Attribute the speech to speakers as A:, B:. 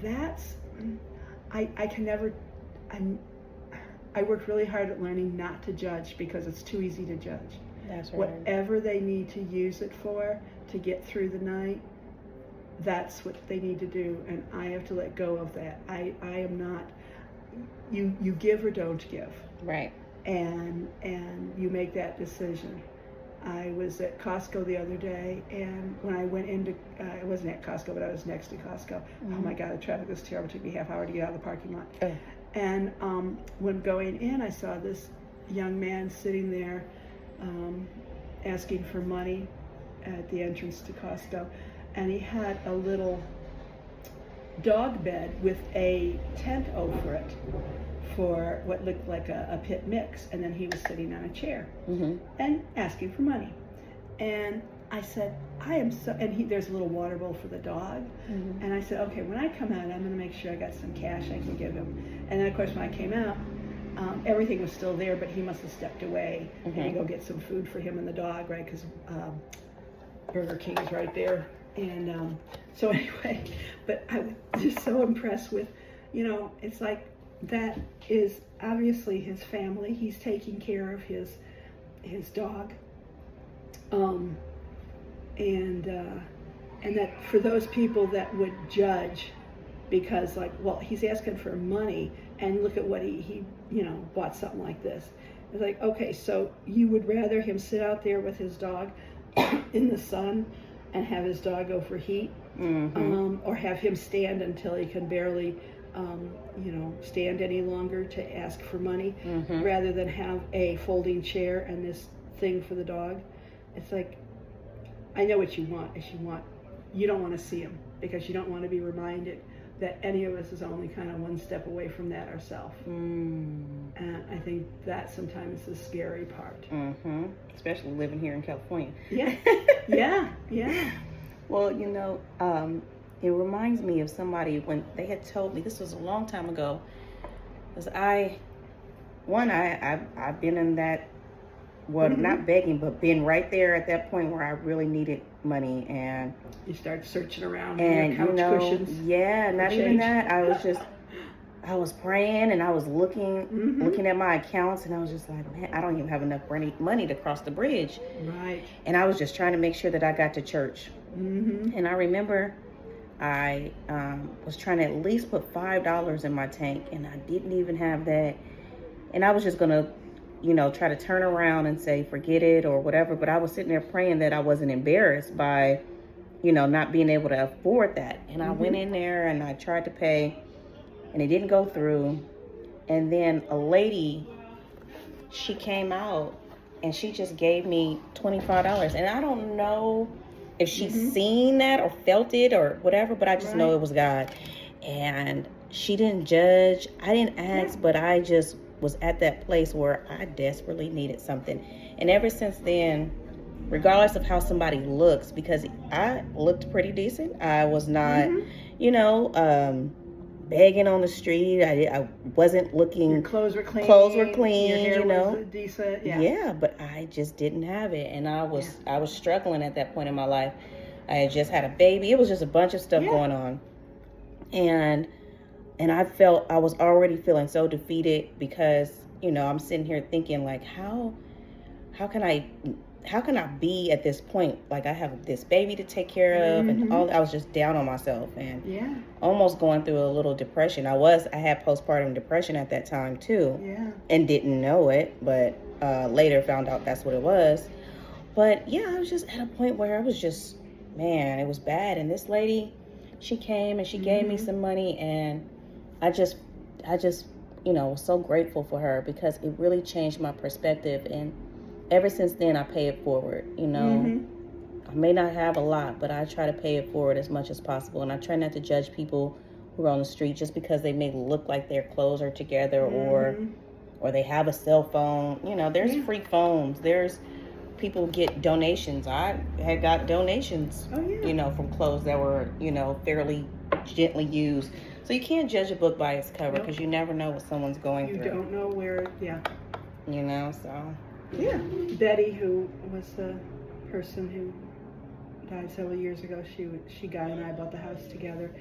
A: that's, I can never, I worked really hard at learning not to judge because it's too easy to judge.
B: That's right.
A: Whatever they need to use it for to get through the night, that's what they need to do, and I have to let go of that. I am not, you give or don't give.
B: Right.
A: And you make that decision. I was at Costco the other day, and when I went into, I wasn't at Costco, but I was next to Costco. Mm-hmm. Oh my God, the traffic was terrible. It took me half hour to get out of the parking lot. Oh. And when going in, I saw this young man sitting there asking for money at the entrance to Costco, and he had a little dog bed with a tent over it for what looked like a pit mix, and then he was sitting on a chair mm-hmm. and asking for money. And I said, I am so, and there's a little water bowl for the dog, mm-hmm. and I said, okay, when I come out, I'm going to make sure I got some cash I can give him. And then of course when I came out, everything was still there, but he must have stepped away mm-hmm. and go get some food for him and the dog, right? Because Burger King is right there. And so anyway, but I was just so impressed with, it's like, that is obviously his family. He's taking care of his dog, and that for those people that would judge, because like, well, he's asking for money, and look at what he bought something like this. It's like, okay, so you would rather him sit out there with his dog in the sun and have his dog overheat, mm-hmm. Or have him stand until he can barely stand any longer to ask for money, mm-hmm. rather than have a folding chair and this thing for the dog. It's like, I know what you want. You don't want to see him because you don't want to be reminded that any of us is only kind of one step away from that ourselves. And I think that sometimes is the scary part.
B: Mm-hmm. Especially living here in California.
A: Yeah, yeah.
B: Well, it reminds me of somebody when they had told me, this was a long time ago, because I've been in that, well, mm-hmm. not begging, but been right there at that point where I really needed money, and
A: you start searching around and couch cushions.
B: Yeah, not even that. I was praying and I was looking at my accounts, and I was just like, man, I don't even have enough money to cross the bridge.
A: Right.
B: And I was just trying to make sure that I got to church. Mm-hmm. And I remember I was trying to at least put $5 in my tank, and I didn't even have that. And I was just going to, try to turn around and say, forget it or whatever. But I was sitting there praying that I wasn't embarrassed by, not being able to afford that. And I mm-hmm. went in there and I tried to pay, and it didn't go through. And then a lady, she came out and she just gave me $25. And I don't know if she's mm-hmm. seen that or felt it or whatever, but I just know it was God. And she didn't judge. I didn't ask, but I just was at that place where I desperately needed something. And ever since then, regardless of how somebody looks, because I looked pretty decent, I was not, mm-hmm. Begging on the street. I wasn't looking.
A: Your clothes were clean.
B: Your hair
A: was decent.
B: Yeah, but I just didn't have it, and I was struggling at that point in my life. I had just had a baby. It was just a bunch of stuff going on, and I was already feeling so defeated because I'm sitting here thinking like, how can I be at this point? Like, I have this baby to take care of, mm-hmm. and all. I was just down on myself and almost going through a little depression. I had postpartum depression at that time too, and didn't know it, but later found out that's what it was. But I was just at a point where I was just, man, it was bad. And this lady, she came and she mm-hmm. gave me some money, and I just was so grateful for her because it really changed my perspective. And ever since then, I pay it forward. Mm-hmm. I may not have a lot, but I try to pay it forward as much as possible. And I try not to judge people who are on the street just because they may look like their clothes are together mm-hmm. or they have a cell phone. There's free phones. There's people get donations. I had got donations, from clothes that were, fairly gently used. So you can't judge a book by its cover because you never know what someone's going through.
A: You don't know where,
B: so...
A: Yeah, Betty, who was the person who died several years ago, she Guy and I bought the house together,